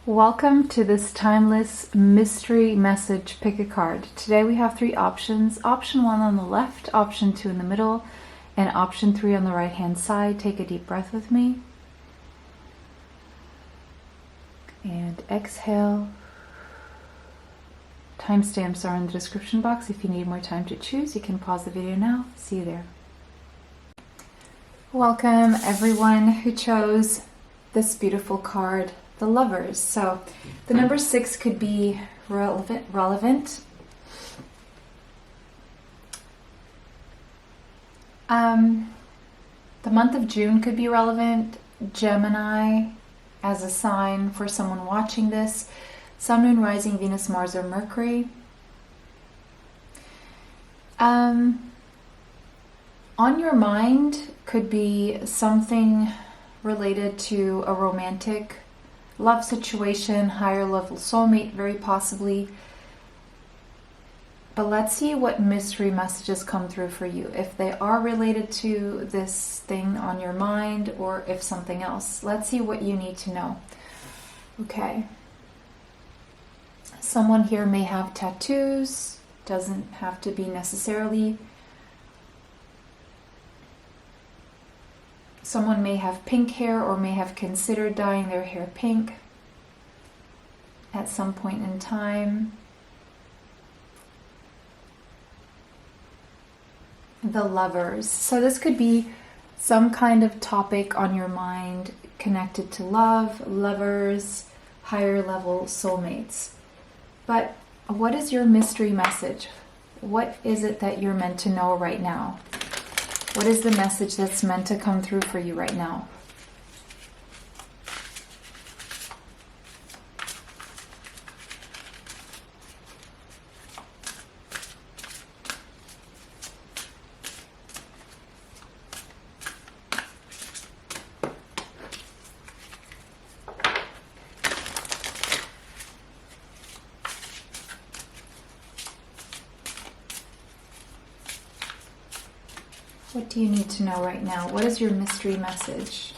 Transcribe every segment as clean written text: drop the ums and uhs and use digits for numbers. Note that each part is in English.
Welcome to this timeless mystery message. Pick a card. Today we have three options. Option 1 on the left, option 2 in the middle, and option 3 on the right hand side. Take a deep breath with me. And exhale. Timestamps are in the description box. If you need more time to choose, you can pause the video now. See you there. Welcome everyone who chose this beautiful card, the Lovers. So the number 6 could be relevant. The month of June could be relevant. Gemini as a sign for someone watching this. Sun, Moon, Rising, Venus, Mars, or Mercury. On your mind could be something related to a romantic love situation, higher level soulmate, very possibly. But let's see what mystery messages come through for you. If they are related to this thing on your mind or if something else. Let's see what you need to know. Okay. Someone here may have tattoos. Doesn't have to be necessarily. Someone may have pink hair or may have considered dyeing their hair pink at some point in time. The Lovers. So this could be some kind of topic on your mind connected to love, lovers, higher level soulmates. But what is your mystery message? What is it that you're meant to know right now? What is the message that's meant to come through for you right now? What do you need to know right now? What is your mystery message?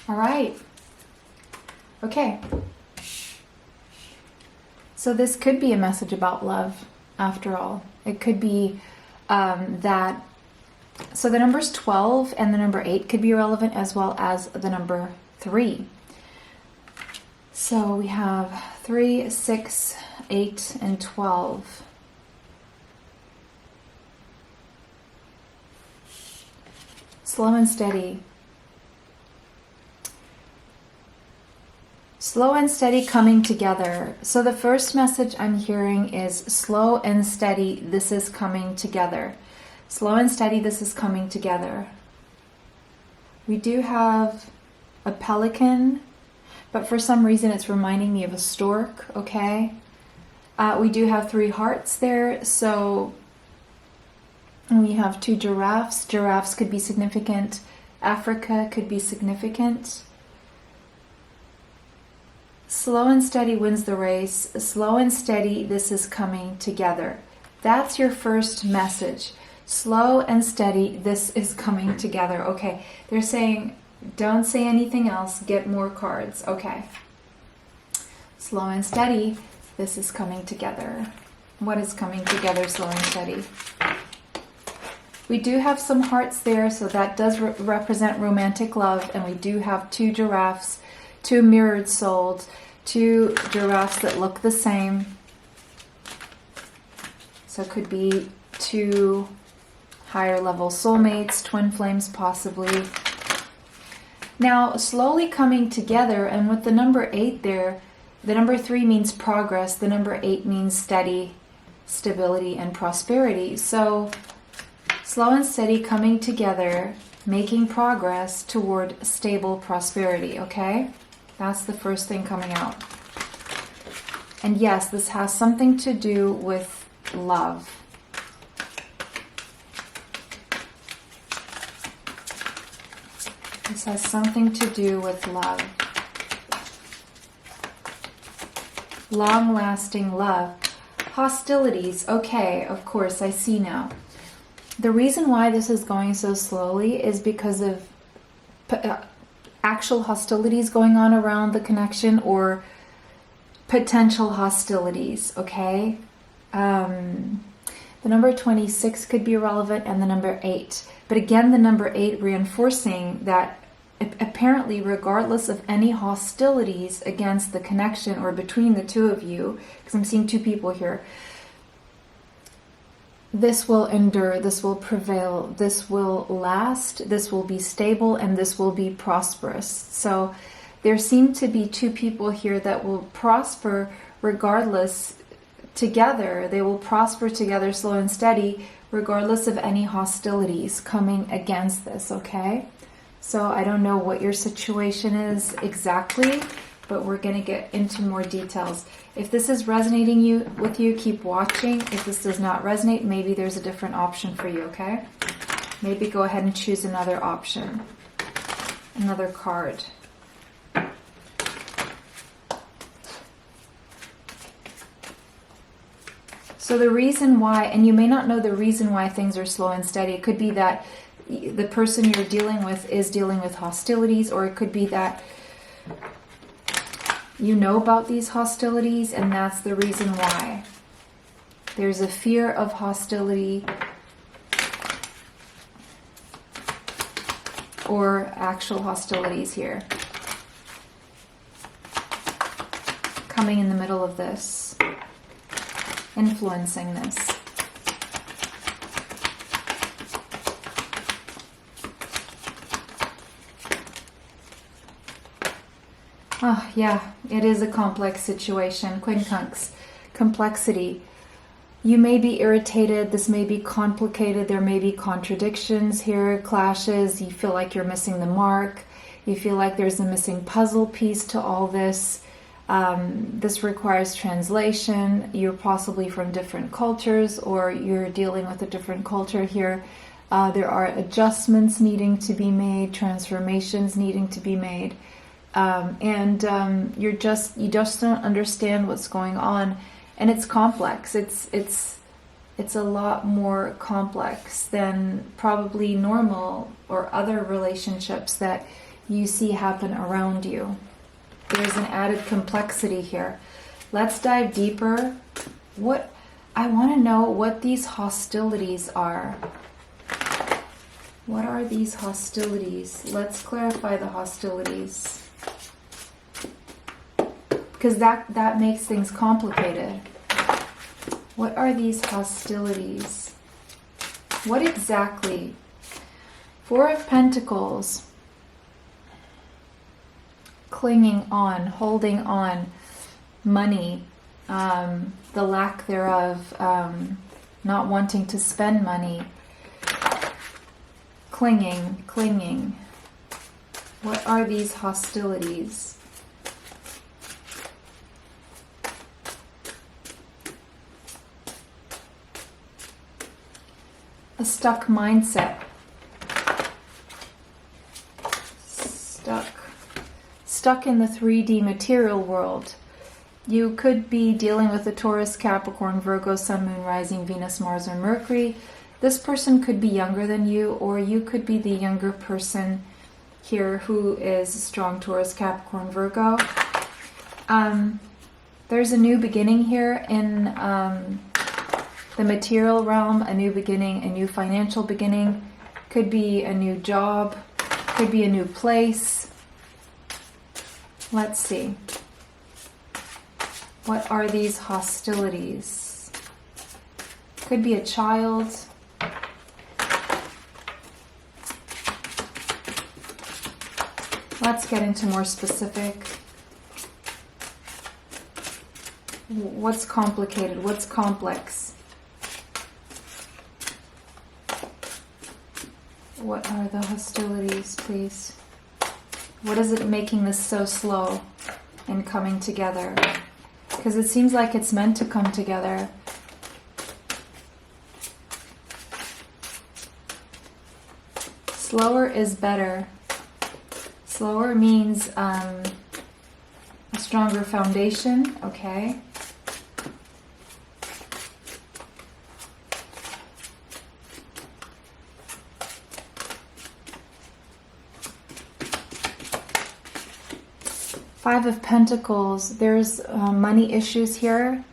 All right. Okay. So this could be a message about love, after all. It could be that... So the numbers 12 and the number 8 could be relevant, as well as the number 3. So we have 3, 6, 8, and 12. Slow and steady. Slow and steady coming together. So the first message I'm hearing is slow and steady, this is coming together. Slow and steady, this is coming together. We do have a pelican, but for some reason it's reminding me of a stork, okay? We do have 3 hearts there, so we have 2 giraffes. Giraffes could be significant. Africa could be significant. Slow and steady wins the race. Slow and steady, this is coming together. That's your first message. Slow and steady, this is coming together. Okay, they're saying, don't say anything else, get more cards. Okay. Slow and steady, this is coming together. What is coming together, slow and steady? We do have some hearts there, so that does represent romantic love, and we do have 2 giraffes, 2 mirrored souls, 2 giraffes that look the same. So it could be 2 higher level soulmates, twin flames possibly. Now, slowly coming together, and with the number 8 there, the number 3 means progress, the number 8 means steady, stability, and prosperity. So slow and steady coming together, making progress toward stable prosperity, okay? That's the first thing coming out. And yes, this has something to do with love. This has something to do with love. Long-lasting love. Hostilities. Okay, of course, I see now. The reason why this is going so slowly is because of actual hostilities going on around the connection, or potential hostilities, okay? The number 26 could be relevant, and the number 8. But again, the number 8 reinforcing that apparently, regardless of any hostilities against the connection or between the two of you, because I'm seeing two people here, this will endure, this will prevail, this will last, this will be stable, and this will be prosperous. So there seem to be two people here that will prosper regardless, together. They will prosper together, slow and steady, regardless of any hostilities coming against this, okay? So I don't know what your situation is exactly, but we're going to get into more details. If this is resonating with you, keep watching. If this does not resonate, maybe there's a different option for you, okay? Maybe go ahead and choose another option, another card. So the reason why, and you may not know the reason why things are slow and steady. It could be that the person you're dealing with is dealing with hostilities, or it could be that you know about these hostilities and that's the reason why. There's a fear of hostility or actual hostilities here coming in the middle of this, influencing this. Oh, yeah, it is a complex situation. Quincunx, complexity. You may be irritated, this may be complicated, there may be contradictions here, clashes, you feel like you're missing the mark, you feel like there's a missing puzzle piece to all this. This requires translation. You're possibly from different cultures, or you're dealing with a different culture here. There are adjustments needing to be made, transformations needing to be made. You just don't understand what's going on, and it's complex. It's a lot more complex than probably normal or other relationships that you see happen around you. There's an added complexity here. Let's dive deeper. I want to know what these hostilities are. What are these hostilities? Let's clarify the hostilities, because that makes things complicated. What are these hostilities? What exactly? Four of Pentacles. Clinging on, holding on, money, the lack thereof, not wanting to spend money, clinging. What are these hostilities? A stuck mindset. Stuck in the 3D material world. You could be dealing with a Taurus, Capricorn, Virgo, Sun, Moon, Rising, Venus, Mars, or Mercury. This person could be younger than you, or you could be the younger person here who is a strong Taurus, Capricorn, Virgo. There's a new beginning here in the material realm, a new beginning, a new financial beginning. Could be a new job, could be a new place. Let's see. What are these hostilities? Could be a child. Let's get into more specific. What's complicated? What's complex? What are the hostilities, please? What is it making this so slow in coming together? Because it seems like it's meant to come together. Slower is better. Slower means a stronger foundation, okay? Five of Pentacles, there's money issues here.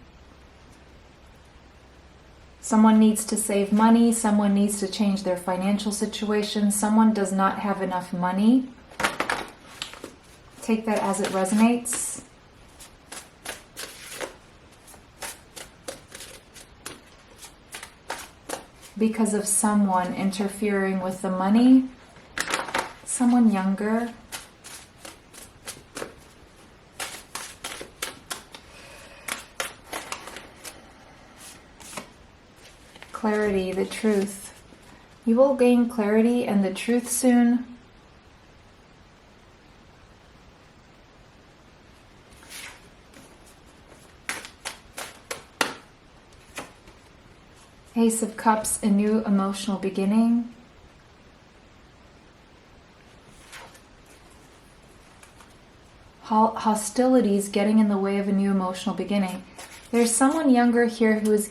Someone needs to save money, someone needs to change their financial situation, someone does not have enough money. Take that as it resonates. Because of someone interfering with the money, someone younger. Clarity, the truth. You will gain clarity and the truth soon. Ace of Cups, a new emotional beginning. Hostilities getting in the way of a new emotional beginning. There's someone younger here who is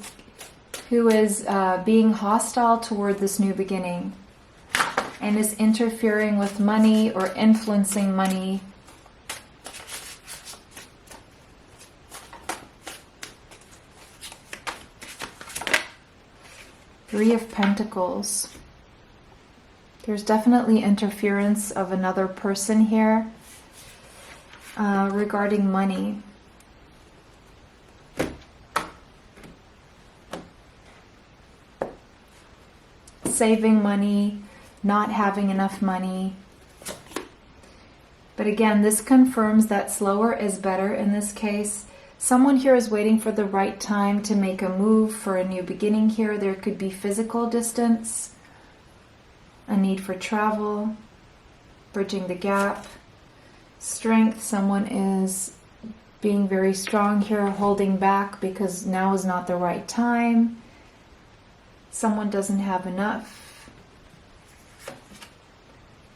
being hostile toward this new beginning and is interfering with money or influencing money. Three of Pentacles. There's definitely interference of another person here regarding money. Saving money, not having enough money. But again, this confirms that slower is better in this case. Someone here is waiting for the right time to make a move for a new beginning here. There could be physical distance, a need for travel, bridging the gap. Strength, someone is being very strong here, holding back because now is not the right time. Someone doesn't have enough.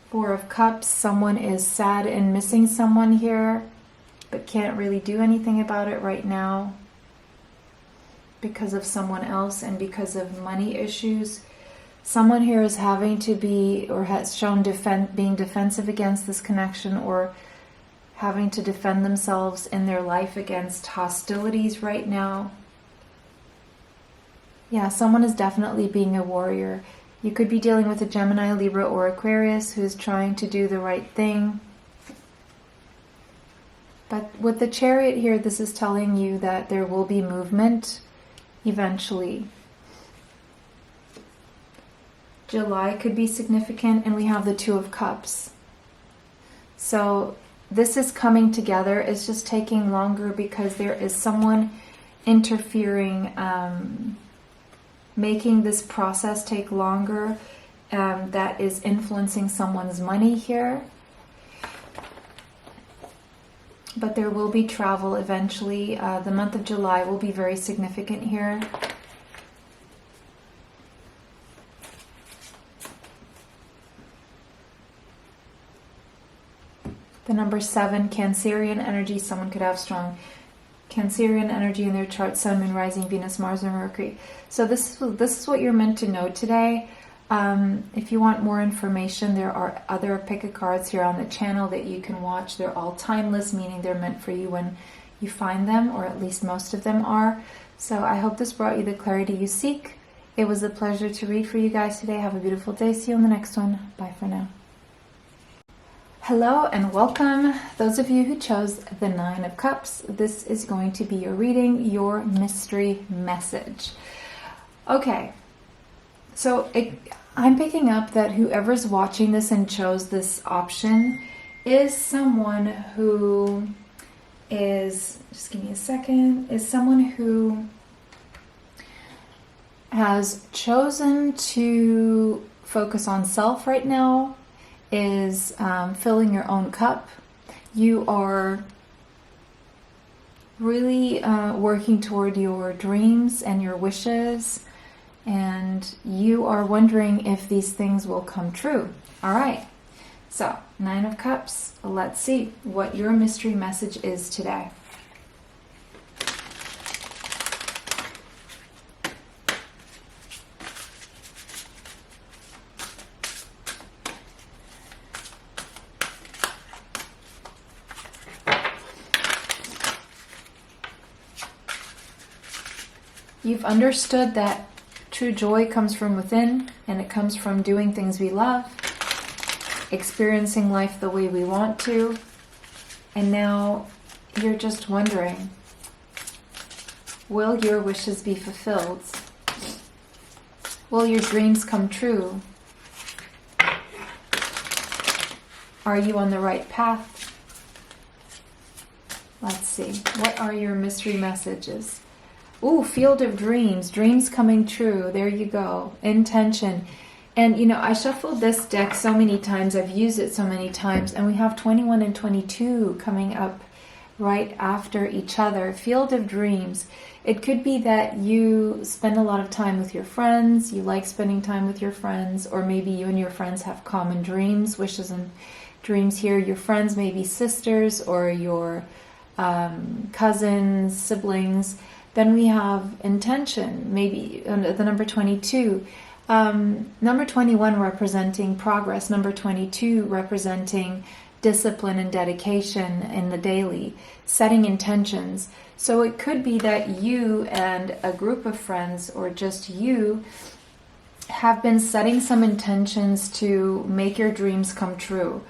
Four of Cups, someone is sad and missing someone here, but can't really do anything about it right now because of someone else and because of money issues. Someone here is having to be, or has shown being defensive against this connection, or having to defend themselves in their life against hostilities right now. Yeah, someone is definitely being a warrior. You could be dealing with a Gemini, Libra, or Aquarius who is trying to do the right thing. But with the Chariot here, this is telling you that there will be movement eventually. July could be significant, and we have the Two of Cups. So this is coming together. It's just taking longer because there is someone interfering, making this process take longer, that is influencing someone's money here. But there will be travel eventually. The month of July will be very significant here. The number 7, Cancerian energy. Someone could have strong Cancerian energy in their chart, Sun, Moon, Rising, Venus, Mars, and Mercury. So this is what you're meant to know today. If you want more information, there are other pick a cards here on the channel that you can watch. They're all timeless, meaning they're meant for you when you find them, or at least most of them are. So I hope this brought you the clarity you seek. It was a pleasure to read for you guys today. Have a beautiful day. See you on the next one. Bye for now. Hello and welcome. Those of you who chose the 9 of Cups, this is going to be your reading, your mystery message. Okay, so I'm picking up that whoever's watching this and chose this option is someone who is, just give me a second, is someone who has chosen to focus on self right now is filling your own cup. You are really working toward your dreams and your wishes, and you are wondering if these things will come true. All right, so 9 of Cups. Let's see what your mystery message is today. You've understood that true joy comes from within, and it comes from doing things we love, experiencing life the way we want to, and now you're just wondering, will your wishes be fulfilled? Will your dreams come true? Are you on the right path? Let's see. What are your mystery messages? Ooh, Field of Dreams. Dreams coming true. There you go. Intention. And, you know, I shuffled this deck so many times. I've used it so many times. And we have 21 and 22 coming up right after each other. Field of Dreams. It could be that you spend a lot of time with your friends. You like spending time with your friends. Or maybe you and your friends have common dreams, wishes and dreams here. Your friends may be sisters or your cousins, siblings. Then we have intention, maybe the number 22. Number 21 representing progress. Number 22 representing discipline and dedication in the daily. Setting intentions. So it could be that you and a group of friends, or just you, have been setting some intentions to make your dreams come true.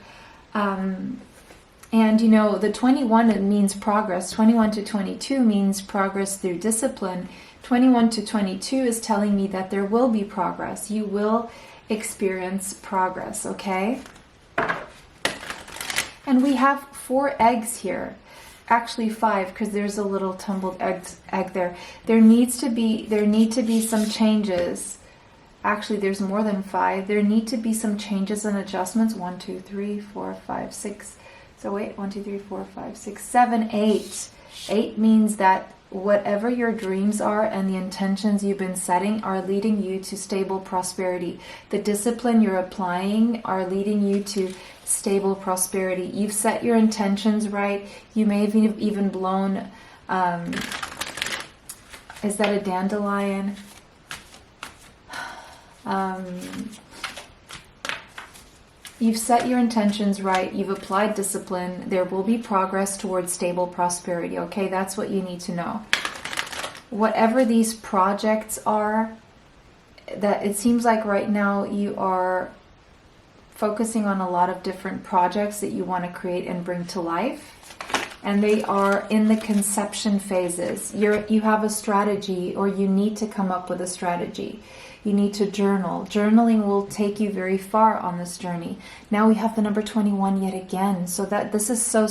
And, you know, the 21, it means progress. 21 to 22 means progress through discipline. 21 to 22 is telling me that there will be progress. You will experience progress, okay? And we have 4 eggs here. Actually 5, because there's a little tumbled egg there. There need to be some changes. Actually, there's more than 5. There need to be some changes and adjustments. 1, 2, 3, 4, 5, 6. So wait, 1, 2, 3, 4, 5, 6, 7, 8. 8 means that whatever your dreams are and the intentions you've been setting are leading you to stable prosperity. The discipline you're applying are leading you to stable prosperity. You've set your intentions right. You may have even blown, is that a dandelion? You've set your intentions right. You've applied discipline. There will be progress towards stable prosperity. Okay, that's what you need to know. Whatever these projects are, that it seems like right now you are focusing on a lot of different projects that you want to create and bring to life. And they are in the conception phases. You have a strategy, or you need to come up with a strategy. You need to journal. Journaling will take you very far on this journey. Now we have the number 21 yet again. So that this is so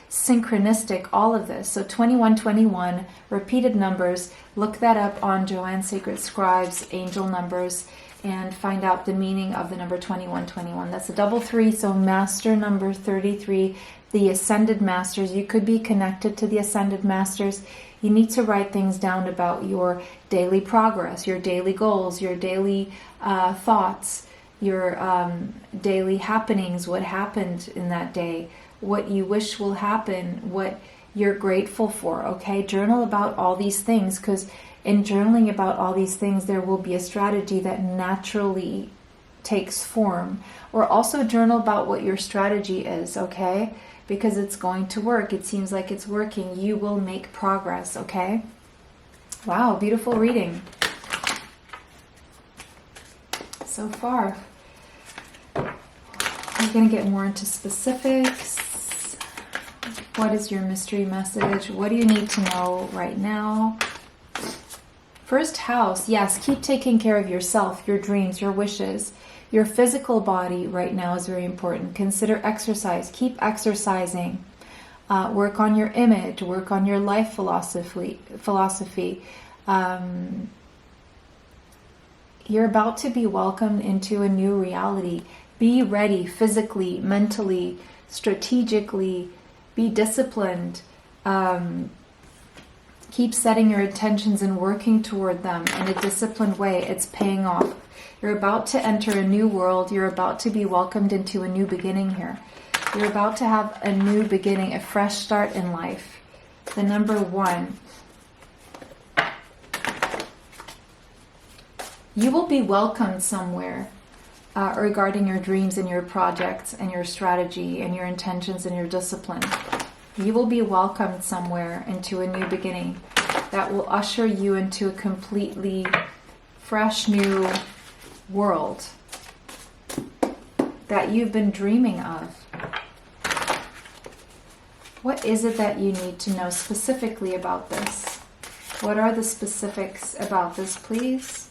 synchronistic, all of this. So 2121, repeated numbers. Look that up on Joanne's Sacred Scribes, angel numbers, and find out the meaning of the number 2121. That's a double 3, so master number 33, the Ascended Masters. You could be connected to the Ascended Masters. You need to write things down about your daily progress, your daily goals, your daily thoughts, your daily happenings, what happened in that day, what you wish will happen, what you're grateful for, okay? Journal about all these things, because in journaling about all these things, there will be a strategy that naturally takes form. Or also journal about what your strategy is, okay? Because it's going to work. It seems like it's working. You will make progress, okay? Wow, beautiful reading. So far. I'm going to get more into specifics. What is your mystery message? What do you need to know right now? First house, yes, keep taking care of yourself, your dreams, your wishes. Your physical body right now is very important. Consider exercise. Keep exercising. Work on your image. Work on your life philosophy. You're about to be welcomed into a new reality. Be ready physically, mentally, strategically. Be disciplined. Keep setting your intentions and working toward them in a disciplined way. It's paying off. You're about to enter a new world. You're about to be welcomed into a new beginning here. You're about to have a new beginning, a fresh start in life. The number 1. You will be welcomed somewhere regarding your dreams and your projects and your strategy and your intentions and your discipline. You will be welcomed somewhere into a new beginning that will usher you into a completely fresh new world that you've been dreaming of. What is it that you need to know specifically about this? What are the specifics about this, please?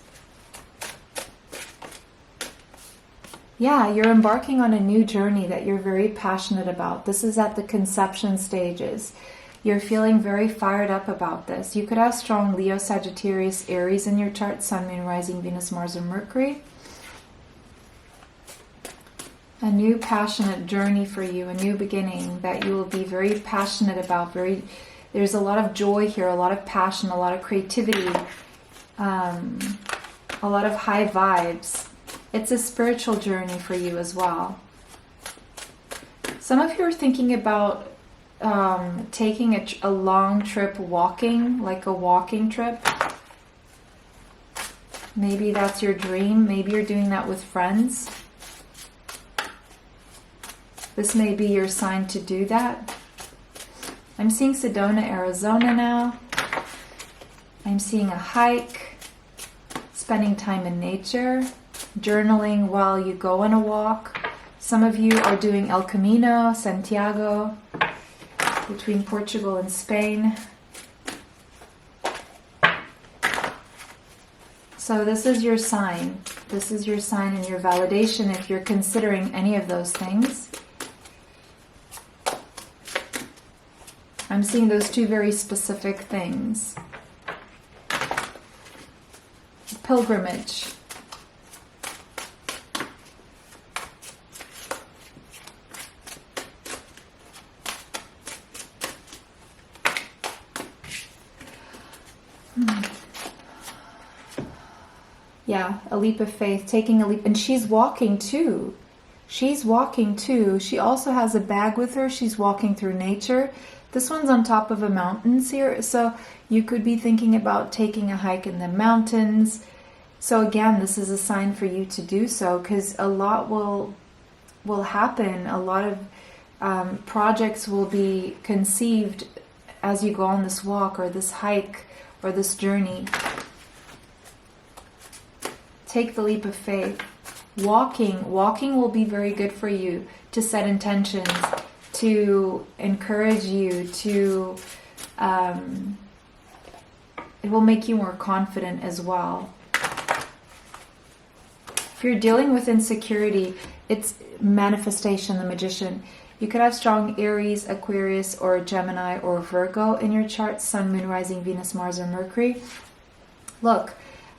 Yeah, you're embarking on a new journey that you're very passionate about. This is at the conception stages. You're feeling very fired up about this. You could have strong Leo, Sagittarius, Aries in your chart, Sun, Moon, Rising, Venus, Mars, and Mercury. A new passionate journey for you, a new beginning that you will be very passionate about. There's a lot of joy here, a lot of passion, a lot of creativity, a lot of high vibes. It's a spiritual journey for you as well. Some of you are thinking about taking a long trip walking, like a walking trip. Maybe that's your dream. Maybe you're doing that with friends. This may be your sign to do that. I'm seeing Sedona, Arizona now. I'm seeing a hike, spending time in nature, journaling while you go on a walk. Some of you are doing El Camino, Santiago, between Portugal and Spain. So this is your sign. This is your sign and your validation if you're considering any of those things. I'm seeing those two very specific things. Pilgrimage. Yeah, a leap of faith, taking a leap. And she's walking too. She's walking too. She also has a bag with her. She's walking through nature. This one's on top of a mountains here. So you could be thinking about taking a hike in the mountains. So again, this is a sign for you to do so, because a lot will happen. A lot of projects will be conceived as you go on this walk or this hike or this journey. Take the leap of faith. Walking will be very good for you to set intentions, to encourage you, to it will make you more confident as well. If you're dealing with insecurity, it's manifestation, the Magician. You could have strong Aries, Aquarius, or Gemini, or Virgo in your chart, Sun, Moon, Rising, Venus, Mars, or Mercury. Look,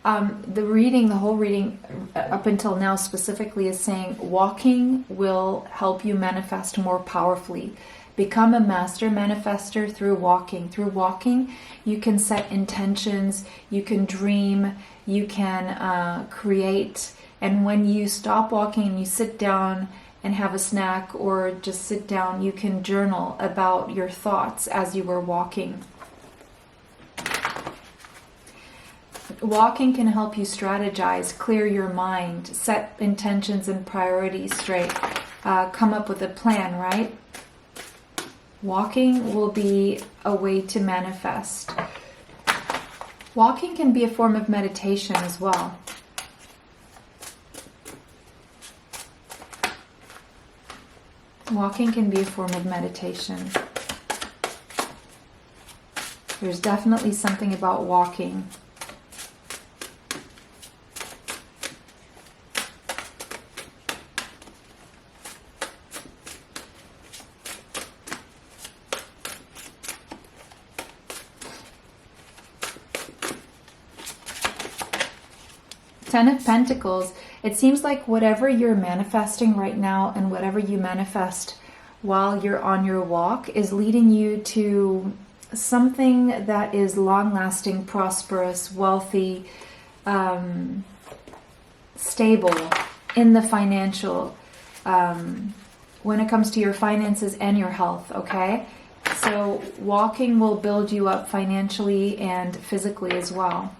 the whole reading up until now specifically is saying walking will help you manifest more powerfully. Become a master manifester through walking. Through walking, you can set intentions, you can dream, you can create. And when you stop walking and you sit down and have a snack or just sit down, you can journal about your thoughts as you were walking. Walking can help you strategize, clear your mind, set intentions and priorities straight, come up with a plan, right? Walking will be a way to manifest. Walking can be a form of meditation as well. Walking can be a form of meditation. There's definitely something about walking. Ten of Pentacles. It seems like whatever you're manifesting right now and whatever you manifest while you're on your walk is leading you to something that is long-lasting, prosperous, wealthy, stable in the financial, when it comes to your finances and your health, okay? So walking will build you up financially and physically as well.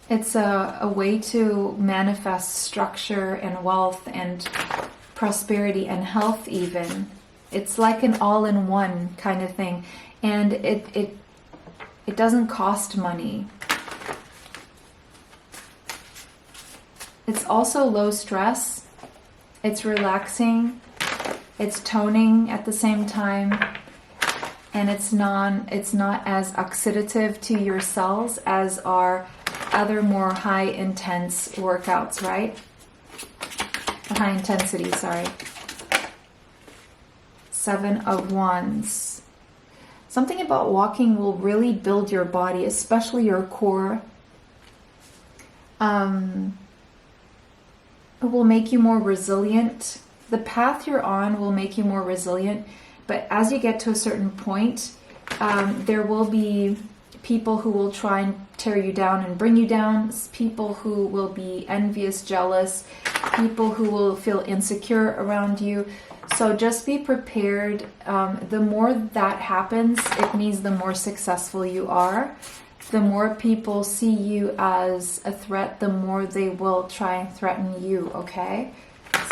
It's a way to manifest structure and wealth and prosperity and health even. It's like an all-in-one kind of thing. And it doesn't cost money. It's also low stress. It's relaxing. It's toning at the same time. And it's not as oxidative to your cells as are other more high intense workouts, right? High intensity, sorry. 7 of Wands. Something about walking will really build your body, especially your core. It will make you more resilient. The path you're on will make you more resilient, but as you get to a certain point, there will be people who will try and tear you down and bring you down, people who will be envious, jealous, people who will feel insecure around you. So just be prepared. The more that happens, it means the more successful you are. The more people see you as a threat, the more they will try and threaten you, okay?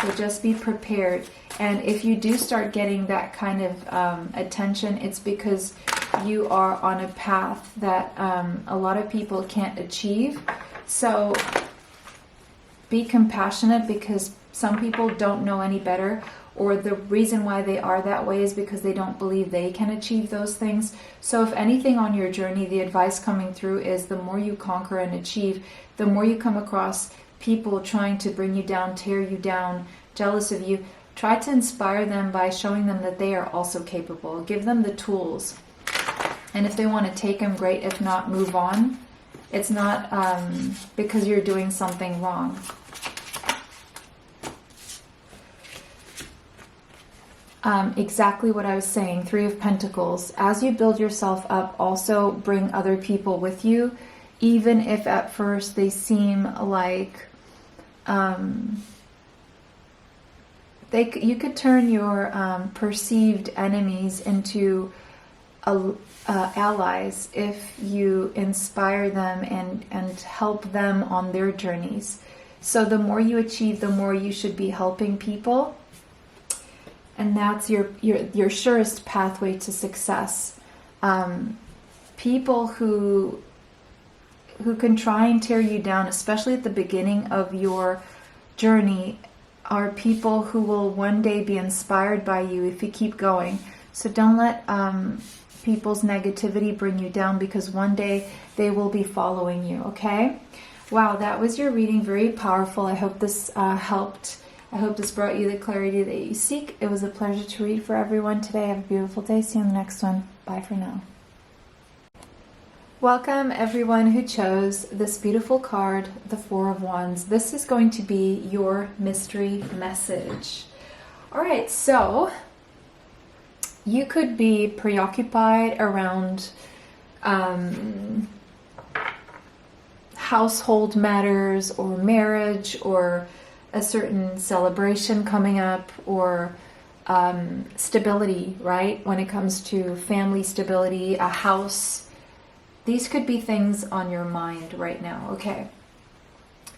So just be prepared. And if you do start getting that kind of attention, it's because you are on a path that a lot of people can't achieve. So be compassionate, because some people don't know any better, or the reason why they are that way is because they don't believe they can achieve those things. So if anything on your journey, the advice coming through is the more you conquer and achieve, the more you come across people trying to bring you down, tear you down, jealous of you, try to inspire them by showing them that they are also capable. Give them the tools. And if they want to take them, great. If not, move on. It's not because you're doing something wrong. Exactly what I was saying. 3 of Pentacles. As you build yourself up, also bring other people with you, even if at first they seem like you could turn your perceived enemies into allies if you inspire them and help them on their journeys. So the more you achieve, the more you should be helping people. And that's your surest pathway to success. People who can try and tear you down, especially at the beginning of your journey, are people who will one day be inspired by you if you keep going. So don't let people's negativity bring you down, because one day they will be following you, okay? Wow, that was your reading. Very powerful. I hope this helped. I hope this brought you the clarity that you seek. It was a pleasure to read for everyone today. Have a beautiful day. See you in the next one. Bye for now. Welcome everyone who chose this beautiful card, the 4 of Wands. This is going to be your mystery message. All right, so you could be preoccupied around household matters or marriage or a certain celebration coming up, or stability, right? When it comes to family stability, a house. These could be things on your mind right now, okay?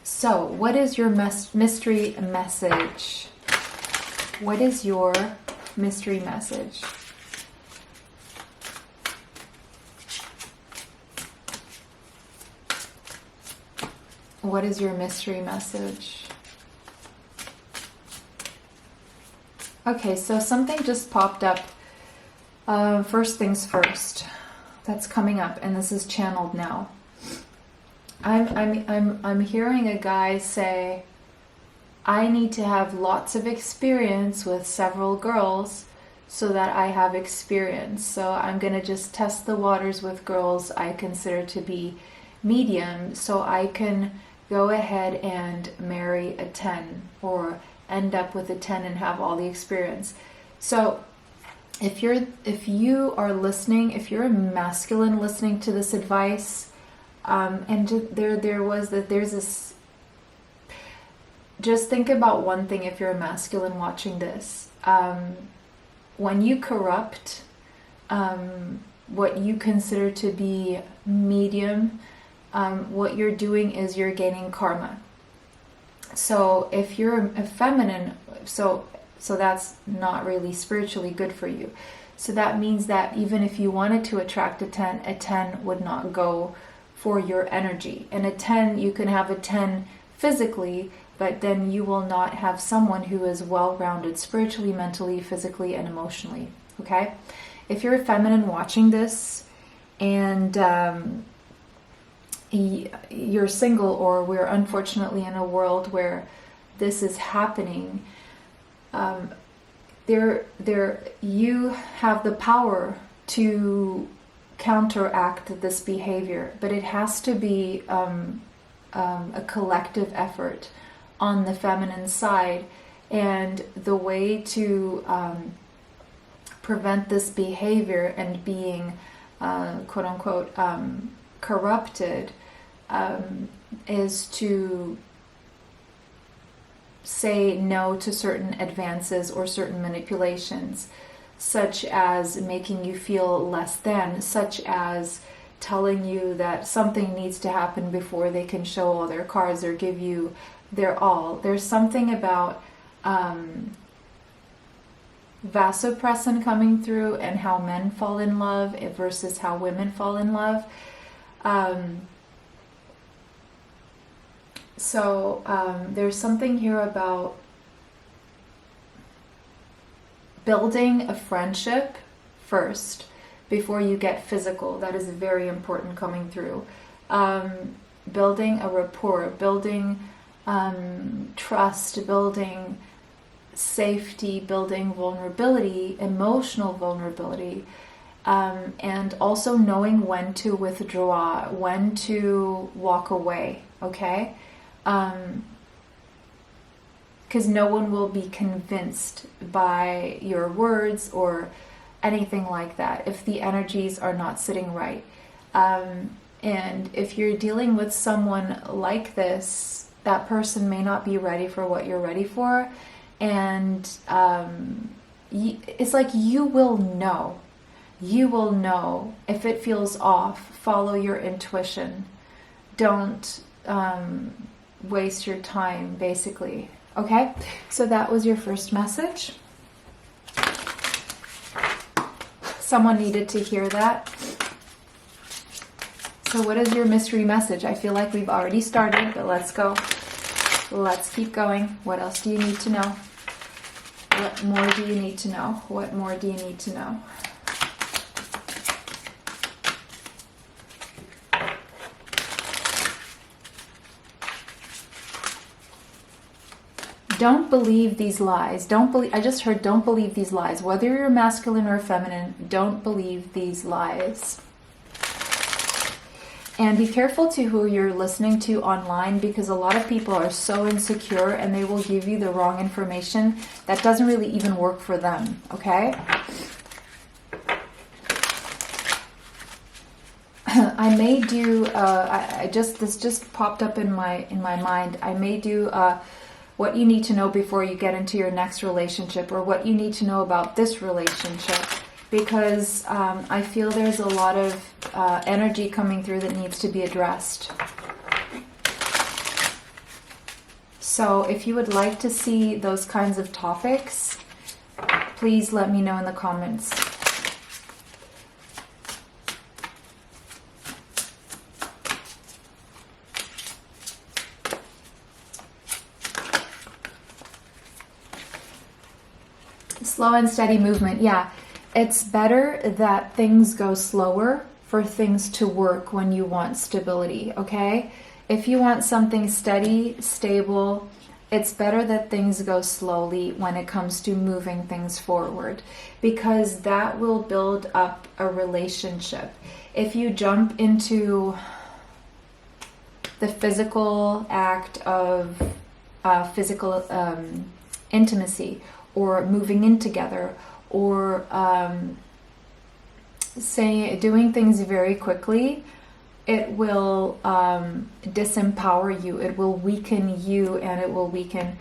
So, what is your mystery message? What is your mystery message? What is your mystery message? Okay, so something just popped up. First things first. That's coming up, and this is channeled now. I'm hearing a guy say, I need to have lots of experience with several girls so that I have experience. So I'm going to just test the waters with girls I consider to be medium, so I can go ahead and marry a 10 or end up with a 10 and have all the experience. So if you are listening, if you're a masculine listening to this advice, and there's this, just think about one thing. If you're a masculine watching this, when you corrupt what you consider to be medium, what you're doing is you're gaining karma. So if you're a feminine, so that's not really spiritually good for you. So that means that even if you wanted to attract a 10 would not go for your energy. And a 10, you can have a 10 physically, but then you will not have someone who is well-rounded spiritually, mentally, physically, and emotionally. Okay? If you're a feminine watching this and you're single, or we're unfortunately in a world where this is happening, you have the power to counteract this behavior, but it has to be a collective effort on the feminine side. And the way to prevent this behavior and being quote unquote corrupted is to say no to certain advances or certain manipulations, such as making you feel less than, such as telling you that something needs to happen before they can show all their cards or give you their all. There's something about vasopressin coming through and how men fall in love versus how women fall in love. There's something here about building a friendship first before you get physical. That is very important coming through. Building a rapport, building trust, building safety, building vulnerability, emotional vulnerability, and also knowing when to withdraw, when to walk away, okay? Because no one will be convinced by your words or anything like that if the energies are not sitting right. And if you're dealing with someone like this, that person may not be ready for what you're ready for. And it's like you will know if it feels off. Follow your intuition. Don't waste your time, basically. Okay, so that was your first message. Someone needed to hear that. So what is your mystery message? I feel like we've already started, but let's go. Let's keep going. What else do you need to know? What more do you need to know? What more do you need to know? Don't believe these lies. I just heard don't believe these lies. Whether you're masculine or feminine, don't believe these lies. And be careful to who you're listening to online, because a lot of people are so insecure and they will give you the wrong information that doesn't really even work for them, okay? I may do, this just popped up in my mind. I may do what you need to know before you get into your next relationship, or what you need to know about this relationship, because I feel there's a lot of energy coming through that needs to be addressed. So if you would like to see those kinds of topics, please let me know in the comments. Slow and steady movement. Yeah, it's better that things go slower for things to work when you want stability, okay? If you want something steady, stable, it's better that things go slowly when it comes to moving things forward, because that will build up a relationship. If you jump into the physical act of physical intimacy, or moving in together, or doing things very quickly, it will disempower you. It will weaken you, and it will weaken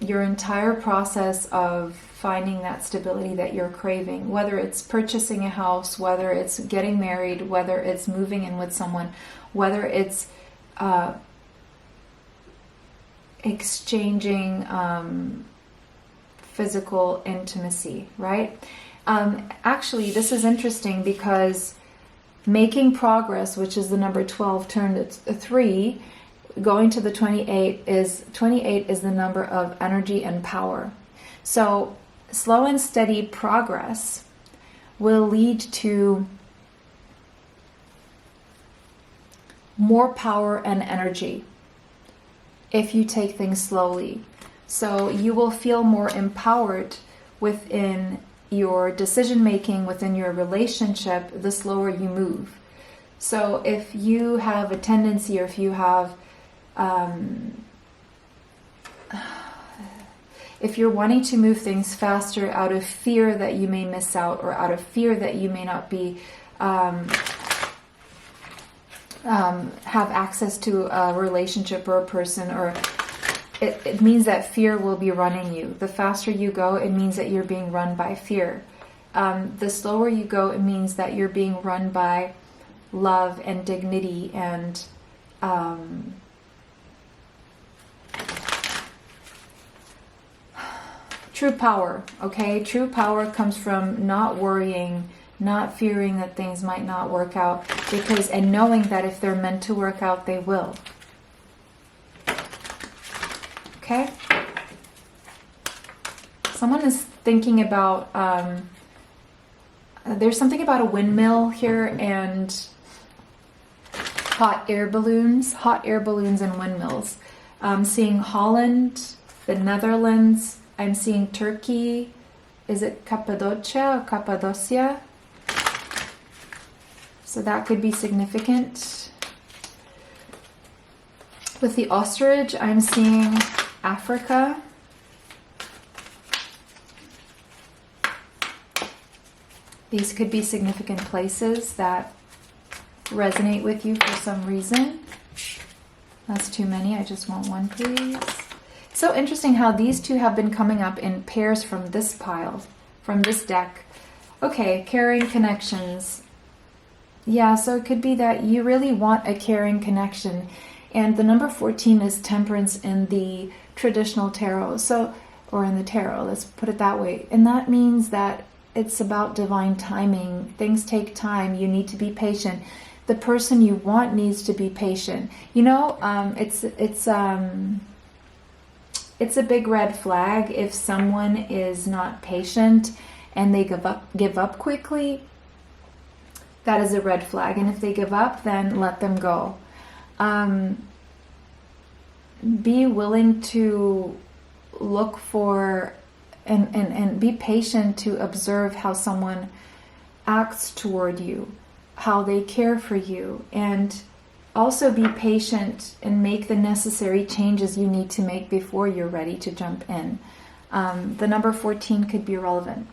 your entire process of finding that stability that you're craving, whether it's purchasing a house, whether it's getting married, whether it's moving in with someone, whether it's exchanging physical intimacy, right? Actually, this is interesting because making progress, which is the number 12 turned to 3, going to the 28 is the number of energy and power. So slow and steady progress will lead to more power and energy if you take things slowly. So you will feel more empowered within your decision making, within your relationship, the slower you move. So if you have a tendency, or if you have if you're wanting to move things faster out of fear that you may miss out, or out of fear that you may not be have access to a relationship or a person, or it means that fear will be running you. The faster you go, it means that you're being run by fear. The slower you go, it means that you're being run by love and dignity and true power. Okay, true power comes from not worrying, not fearing that things might not work out, and knowing that if they're meant to work out, they will. Okay? Someone is thinking about, there's something about a windmill here and hot air balloons and windmills. I'm seeing Holland, the Netherlands, I'm seeing Turkey. Is it Cappadocia or Cappadocia? So that could be significant. With the ostrich, I'm seeing Africa. These could be significant places that resonate with you for some reason. That's too many. I just want one, please. So interesting how these two have been coming up in pairs from this pile, from this deck. Okay, caring connections. Yeah, so it could be that you really want a caring connection. And the number 14 is temperance in the traditional tarot. So, or in the tarot, let's put it that way. And that means that it's about divine timing. Things take time. You need to be patient. The person you want needs to be patient. You know, it's a big red flag if someone is not patient and they give up quickly. That is a red flag. And if they give up, then let them go. Be willing to look for and be patient to observe how someone acts toward you, how they care for you, and also be patient and make the necessary changes you need to make before you're ready to jump in. The number 14 could be relevant.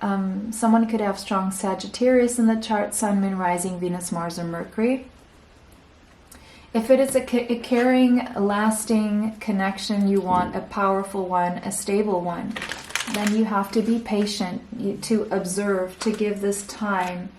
Someone could have strong Sagittarius in the chart, Sun, Moon, Rising, Venus, Mars, or Mercury. If it is a caring, lasting connection you want, a powerful one, a stable one, then you have to be patient, to observe, to give this time.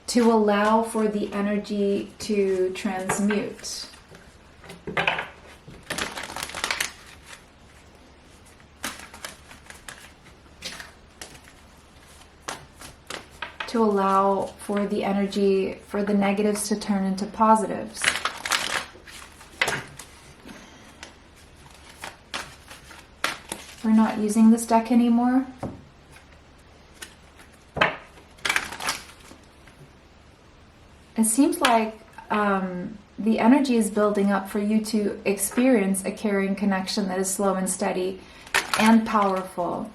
To allow for the energy to transmute. To allow for the energy, for the negatives to turn into positives. We're not using this deck anymore. It seems like the energy is building up for you to experience a caring connection that is slow and steady and powerful.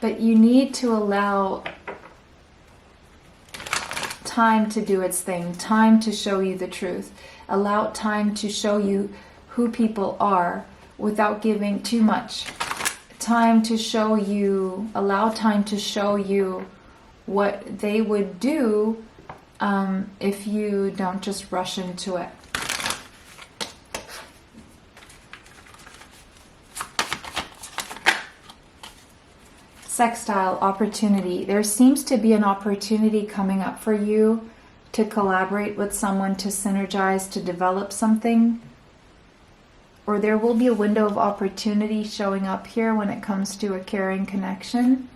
But you need to allow time to do its thing, time to show you the truth. Allow time to show you who people are without giving too much. Time to show you, allow time to show you what they would do if you don't just rush into it. Sextile opportunity. There seems to be an opportunity coming up for you to collaborate with someone, to synergize, to develop something. Or there will be a window of opportunity showing up here when it comes to a caring connection.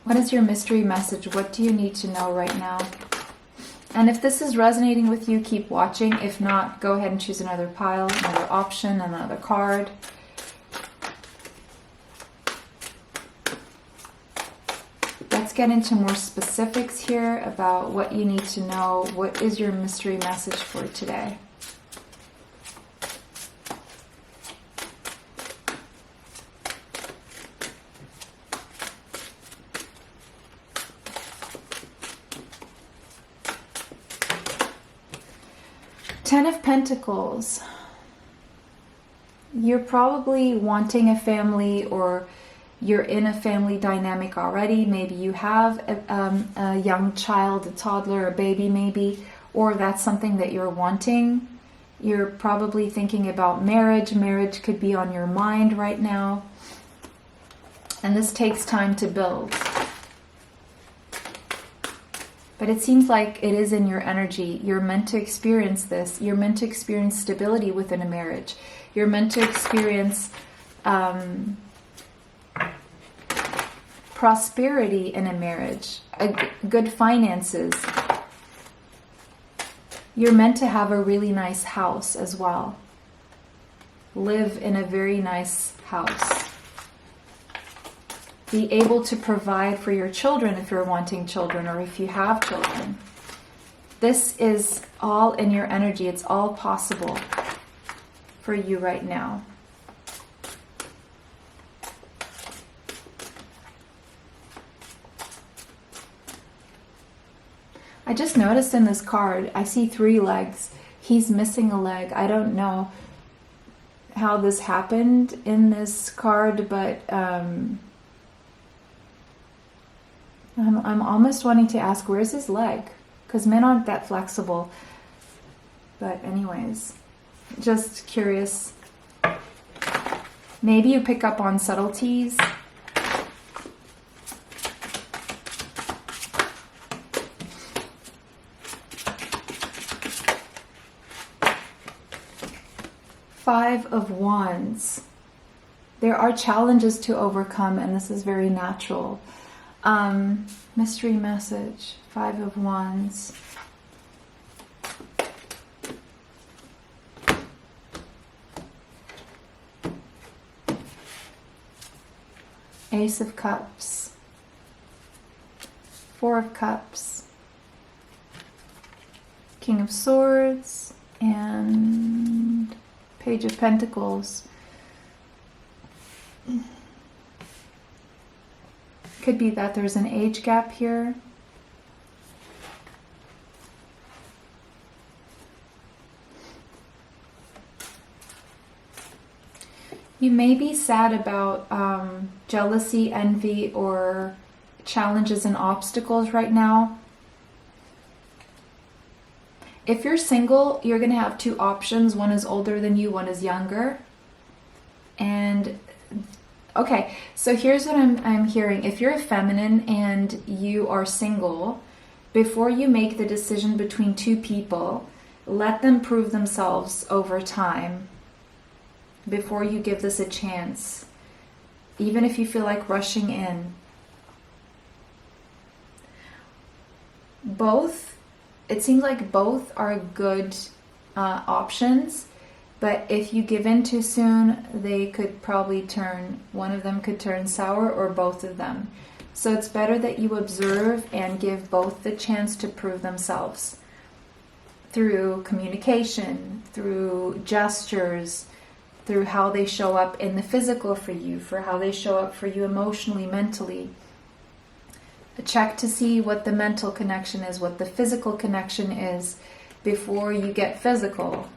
What is your mystery message? What do you need to know right now? And if this is resonating with you, keep watching. If not, go ahead and choose another pile, another option, another card. Let's get into more specifics here about what you need to know. What is your mystery message for today? Ten of Pentacles. You're probably wanting a family, or you're in a family dynamic already. Maybe you have a young child, a toddler, a baby maybe, or that's something that you're wanting. You're probably thinking about marriage. Marriage could be on your mind right now. And this takes time to build. But it seems like it is in your energy. You're meant to experience this. You're meant to experience stability within a marriage. You're meant to experience prosperity in a marriage, good finances. You're meant to have a really nice house as well. Live in a very nice house. Be able to provide for your children if you're wanting children, or if you have children. This is all in your energy. It's all possible for you right now. I just noticed in this card, I see 3 legs. He's missing a leg. I don't know how this happened in this card, but I'm almost wanting to ask, where's his leg? Because men aren't that flexible. But anyways, just curious. Maybe you pick up on subtleties. Five of Wands. There are challenges to overcome, and this is very natural. Mystery message. 5 of Wands. Ace of Cups. 4 of Cups. King of Swords. And Page of Pentacles. Could be that there's an age gap here. You may be sad about jealousy, envy, or challenges and obstacles right now. If you're single, you're going to have 2 options. One is older than you, one is younger. And okay, so here's what I'm hearing. If you're a feminine and you are single, before you make the decision between 2 people, let them prove themselves over time before you give this a chance, even if you feel like rushing in. It seems like both are good options. But if you give in too soon, they could probably one of them could turn sour, or both of them. So it's better that you observe and give both the chance to prove themselves through communication, through gestures, through how they show up in the physical for you, for how they show up for you emotionally, mentally. Check to see what the mental connection is, what the physical connection is before you get physical.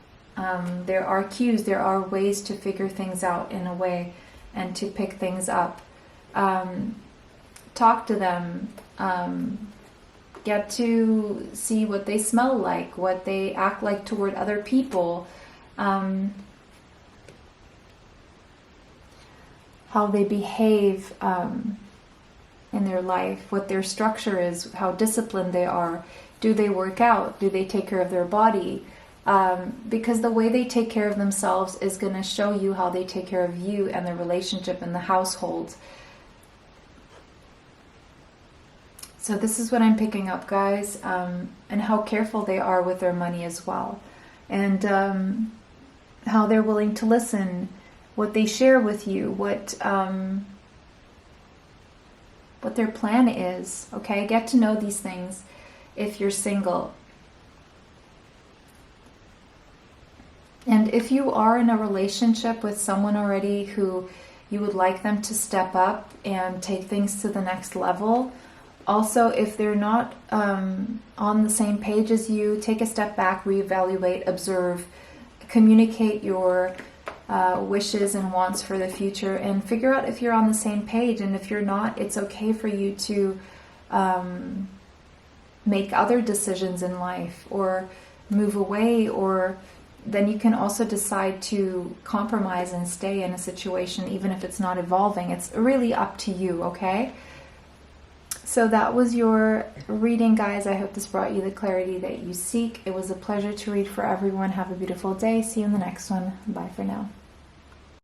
There are cues, there are ways to figure things out in a way and to pick things up. Talk to them. Get to see what they smell like, what they act like toward other people, how they behave in their life, what their structure is, how disciplined they are. Do they work out? Do they take care of their body? Because the way they take care of themselves is going to show you how they take care of you and the relationship in the household. So this is what I'm picking up, guys, and how careful they are with their money as well, and how they're willing to listen, what they share with you, what their plan is. Okay, get to know these things if you're single. And if you are in a relationship with someone already who you would like them to step up and take things to the next level, also, if they're not on the same page as you, take a step back, reevaluate, observe, communicate your wishes and wants for the future, and figure out if you're on the same page. And if you're not, it's okay for you to make other decisions in life or move away, or then you can also decide to compromise and stay in a situation even if it's not evolving. It's really up to you, okay? So that was your reading, guys. I hope this brought you the clarity that you seek. It was a pleasure to read for everyone. Have a beautiful day. See you in the next one. Bye for now.